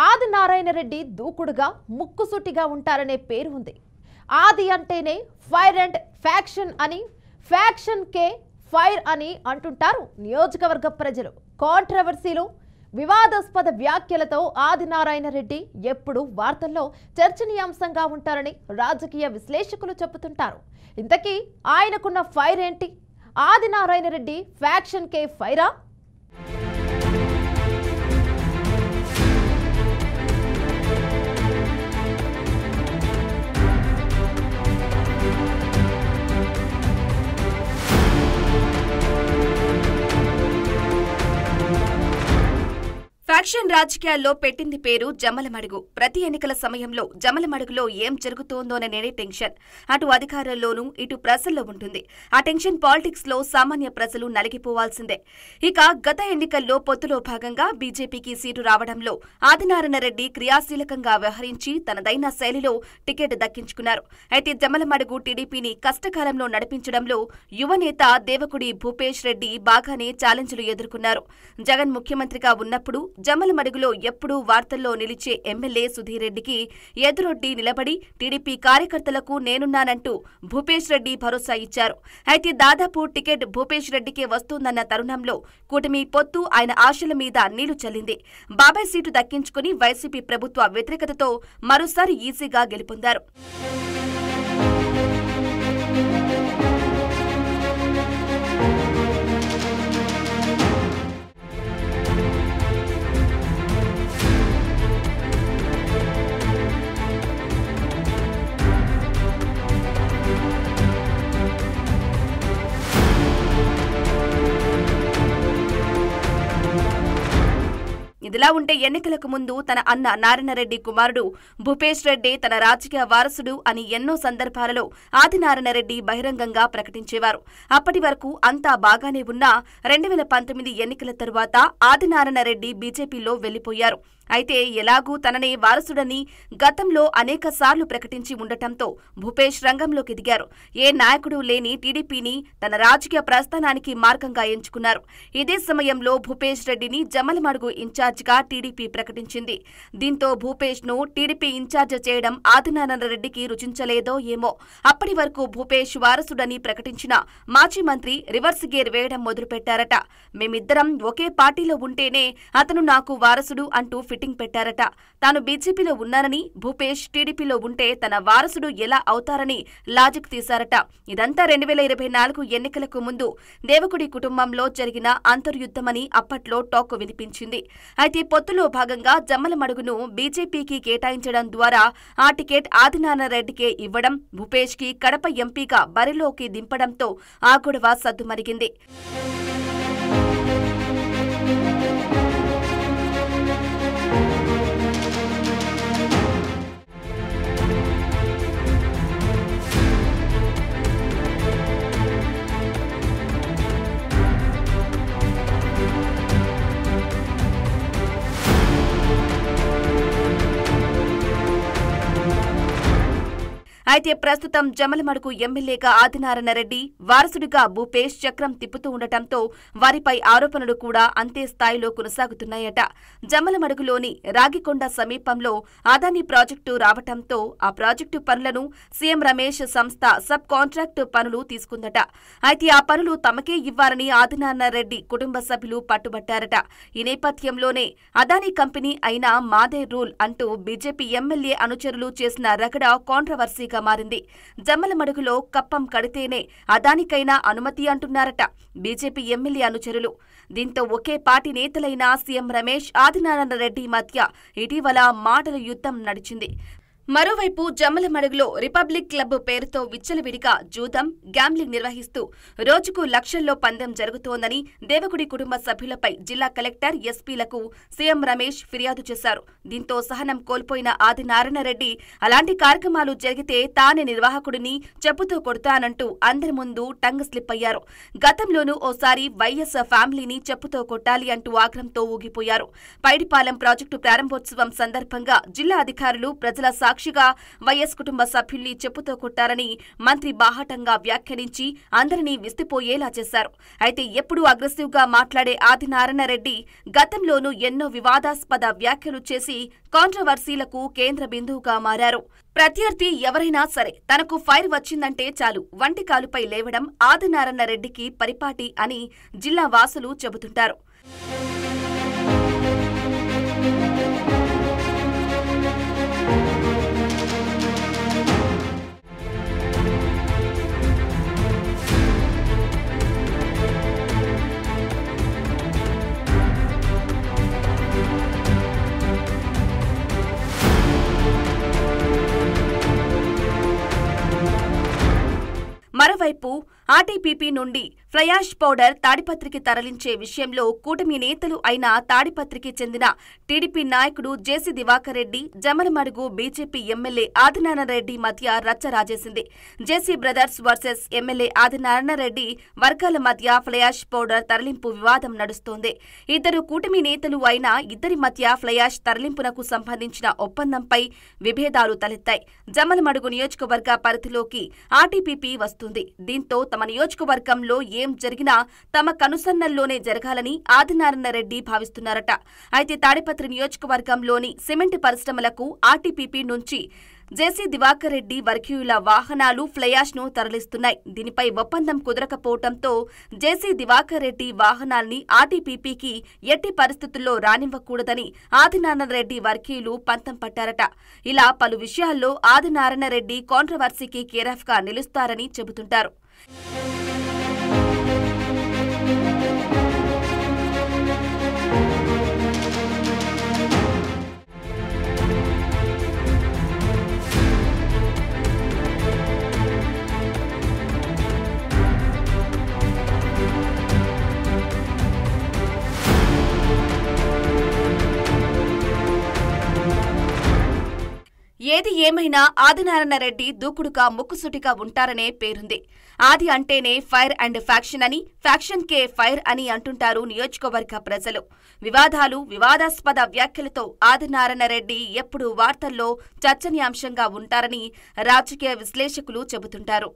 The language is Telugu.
ఆదినారాయణ రెడ్డి దూకుడుగా ముక్కుసూటిగా ఉంటారనే పేరు ఉంది. ఆది అంటేనే ఫైర్ అండ్ ఫ్యాక్షన్ అని, ఫ్యాక్షన్ కే ఫైర్ అని అంటుంటారు నియోజకవర్గ ప్రజలు. కాంట్రవర్సీలు, వివాదాస్పద వ్యాఖ్యలతో ఆదినారాయణ రెడ్డి ఎప్పుడు వార్తల్లో చర్చనీయాంశంగా ఉంటారని రాజకీయ విశ్లేషకులు చెబుతుంటారు. ఇంతకీ ఆయనకున్న ఫైర్ ఏంటి? ఆదినారాయణ రెడ్డి ఫ్యాక్షన్ కే ఫైరా? ఫ్యాక్షన్ రాజకీయాల్లో పెట్టింది పేరు జమ్మలమడుగు. ప్రతి ఎన్నికల సమయంలో జమ్మలమడుగులో ఏం జరుగుతోందోననే టెన్షన్ అటు అధికారుల్లోనూ ఇటు ప్రజల్లో ఉంటుంది. ఆ టెన్షన్ పాలిటిక్స్ లో సామాన్య ప్రజలు నలిగిపోవాల్సిందే. ఇక గత ఎన్నికల్లో పొత్తులో భాగంగా బీజేపీకి సీటు రావడంలో ఆదినారాయణ రెడ్డి క్రియాశీలకంగా వ్యవహరించి తనదైన శైలిలో టికెట్ దక్కించుకున్నారు. అయితే జమ్మలమడుగు టీడీపీని కష్టకాలంలో నడిపించడంలో యువనేత దేవకుడి భూపేష్ రెడ్డి బాగానే ఛాలెంజ్లు ఎదుర్కొన్నారు. జగన్ ముఖ్యమంత్రిగా ఉన్నప్పుడు జమ్మలమడుగులో ఎప్పుడూ వార్తల్లో నిలిచే ఎమ్మెల్యే సుధీర్ రెడ్డికి ఎదురొడ్డి నిలబడి టీడీపీ కార్యకర్తలకు నేనున్నానంటూ భూపేష్ రెడ్డి భరోసా ఇచ్చారు. అయితే దాదాపు టికెట్ భూపేష్ రెడ్డికే వస్తుందన్న తరుణంలో కూటమి పొత్తు ఆయన ఆశల మీద నీళ్లు చల్లింది. బాబాయ్ సీటు దక్కించుకుని వైసీపీ ప్రభుత్వ వ్యతిరేకతతో మరోసారి ఈజీగా గెలుపొందారు. ఇదిలా ఉంటే ఎన్నికలకు ముందు తన అన్న నారాయణరెడ్డి కుమారుడు భూపేష్ రెడ్డి తన రాజకీయ వారసుడు అని ఎన్నో సందర్భాలలో ఆదినారాయణ రెడ్డి బహిరంగంగా ప్రకటించేవారు. అప్పటి వరకు అంతా బాగానే ఉన్నా 2019 ఎన్నికల తరువాత ఆదినారాయణ రెడ్డి బీజేపీలో వెళ్లిపోయారు. అయితే ఎలాగూ తననే వారసుడని గతంలో అనేక సార్లు ప్రకటించి ఉండటంతో భూపేష్ రంగంలోకి దిగారు. ఏ నాయకుడు లేని టీడీపీని తన రాజకీయ ప్రస్థానానికి మార్గంగా ఎంచుకున్నారు. ఇదే సమయంలో భూపేష్ రెడ్డిని జమ్మలమడుగు ఇన్ఛార్జిగా టీడీపీ ప్రకటించింది. దీంతో భూపేష్ ను టీడీపీ ఇన్ఛార్జ్ చేయడం ఆదినారాయణ రెడ్డికి రుచించలేదో ఏమో. అప్పటి వరకు భూపేష్ వారసుడని ప్రకటించిన మాజీ మంత్రి రివర్స్ గేర్ వేయడం మొదలుపెట్టారట. మేమిద్దరం ఒకే పార్టీలో ఉంటేనే అతను నాకు వారసుడు అంటూ ఫిట్టింగ్ పెట్టారట. తాను బీజేపీలో ఉన్నానని, భూపేష్ టీడీపీలో ఉంటే తన వారసుడు ఎలా అవుతారని లాజిక్ తీశారట. ఇదంతా 2024 ఎన్నికలకు ముందు దేవకుడి కుటుంబంలో జరిగిన అంతర్యుద్ధమని అప్పట్లో టాక్ వినిపించింది. అయితే పొత్తులో భాగంగా జమ్మలమడుగును బీజేపీకి కేటాయించడం ద్వారా ఆ టికెట్ ఆదినారాయణ రెడ్డికే ఇవ్వడం, భూపేష్ కి కడప ఎంపీగా బరిలోకి దింపడంతో ఆ గొడవ సద్దుమరిగింది. అయితే ప్రస్తుతం జమ్మలమడుగు ఎమ్మెల్యేగా ఆదినారాయణ రెడ్డి, వారసుడిగా భూపేష్ చక్రం తిప్పుతూ ఉండటంతో వారిపై ఆరోపణలు కూడా అంతే స్థాయిలో కొనసాగుతున్నాయట. జమ్మలమడుగులోని రాగికొండ సమీపంలో అదానీ ప్రాజెక్టు రావటంతో ఆ ప్రాజెక్టు పనులను సీఎం రమేష్ సంస్థ సబ్ కాంట్రాక్టు పనులు తీసుకుందట. అయితే ఆ పనులు తమకే ఇవ్వాలని ఆదినారాయణ రెడ్డి కుటుంబ సభ్యులు పట్టుబట్టారట. ఈ నేపథ్యంలోనే అదానీ కంపెనీ అయినా మాదే రూల్ అంటూ బీజేపీ ఎమ్మెల్యే అనుచరులు చేసిన రగడ కాంట్రవర్సీగా మారింది. జమ్మలమడుగులో కప్పం కడితేనే అదానికైనా అనుమతి అంటున్నారట బీజేపీ ఎమ్మెల్యే అనుచరులు. దీంతో ఒకే పార్టీ నేతలైన సీఎం రమేష్, ఆదినారాయణ రెడ్డి మధ్య ఇటీవల మాటల యుద్ధం నడిచింది. మరోవైపు జమ్మలమడుగులో రిపబ్లిక్ క్లబ్ పేరుతో విచ్చలవిడిగా జూదం, గ్యాంబ్లింగ్ నిర్వహిస్తూ రోజుకు లక్షల్లో పందెం జరుగుతోందని దేవకుడి కుటుంబ సభ్యులపై జిల్లా కలెక్టర్, ఎస్పీలకు సీఎం రమేష్ ఫిర్యాదు చేశారు. దీంతో సహనం కోల్పోయిన ఆదినారాయణ రెడ్డి అలాంటి కార్యక్రమాలు జరిగితే తానే నిర్వాహకుడిని చెప్పుతో కొడతానంటూ అందరి ముందు టంగ్ స్లిప్ అయ్యారు. గతంలోనూ ఓసారి వైఎస్ ఫ్యామిలీని చెప్పుతో కొట్టాలి అంటూ ఆగ్రహంతో ఊగిపోయారు. పైడిపాలెం ప్రాజెక్టు ప్రారంభోత్సవం సందర్భంగా జిల్లా అధికారులు, ప్రజల సాక్షిగా వైఎస్ కుటుంబ సభ్యుల్ని చెప్పుతో కొట్టారని మంత్రి బాహాటంగా వ్యాఖ్యానించి అందరినీ విస్తుపోయేలా చేశారు. అయితే ఎప్పుడూ అగ్రెసివ్ గా మాట్లాడే ఆదినారాయణ రెడ్డి గతంలోనూ ఎన్నో వివాదాస్పద వ్యాఖ్యలు చేసి కాంట్రవర్సీలకు కేంద్ర బిందువుగా మారారు. ప్రత్యర్థి ఎవరైనా సరే తనకు ఫైర్ వచ్చిందంటే చాలు వంటికాలుపై లేవడం ఆదినారాయణ రెడ్డికి పరిపాటి అని జిల్లా వాసులు చెబుతుంటారు. మరోవైపు ఆర్టీపీపీ నుండి ఫ్లయాష్ పౌడర్ తాడిపత్రికి తరలించే విషయంలో కూటమి నేతలు అయిన తాడిపత్రికి చెందిన టీడీపీ నాయకుడు JC Divakar Reddy, Jammalamadugu BJP MLA Adinarayana Reddy మధ్య రచ్చ రాజేసింది. JC brothers versus MLA Adinarayana Reddy వర్గాల మధ్య ఫ్లయాష్ పౌడర్ తరలింపు వివాదం నడుస్తోంది. ఇద్దరు కూటమి నేతలు అయిన ఇద్దరి మధ్య ఫ్లయాష్ తరలింపునకు సంబంధించిన ఒప్పందంపై విభేదాలు తలెత్తాయి. జమలమడుగు నియోజకవర్గ పరిధిలోకి ఆర్టీపీపీ వస్తుంది. దీంతో తమ నియోజకవర్గంలో ఏం జరిగినా తమ కనుసన్నల్లోనే జరగాలని ఆదినారాయణ రెడ్డి భావిస్తున్నారట. అయితే తాడిపత్రి నియోజకవర్గంలోని సిమెంట్ పరిశ్రమలకు ఆర్టీపీపీ నుంచి జేసీ దివాకర్ రెడ్డి వర్గీయుల వాహనాలు ఫ్లయాష్ ను తరలిస్తున్నాయి. దీనిపై ఒప్పందం కుదరకపోవడంతో జేసీ దివాకర్ రెడ్డి వాహనాల్ని ఆర్టీపీపీకి ఎట్టి పరిస్థితుల్లో రానివ్వకూడదని ఆదినారాయణ రెడ్డి వర్గీయులు పంతం పట్టారట. ఇలా పలు విషయాల్లో ఆదినారాయణ రెడ్డి కాంట్రవర్సీకి కేరాఫ్ గా నిలుస్తారని చెబుతుంటారు. ఏది ఏమైనా ఆదినారాయణ రెడ్డి దూకుడుగా ముక్కుసూటిగా ఉంటారనే పేరుంది. ఆది అంటేనే ఫైర్ అండ్ ఫ్యాక్షన్ అని, ఫ్యాక్షన్ కే ఫైర్ అని అంటుంటారు నియోజకవర్గ ప్రజలు. వివాదాలు, వివాదాస్పద వ్యాఖ్యలతో ఆదినారాయణ రెడ్డి ఎప్పుడూ వార్తల్లో చర్చనీయాంశంగా ఉంటారని రాజకీయ విశ్లేషకులు చెబుతుంటారు.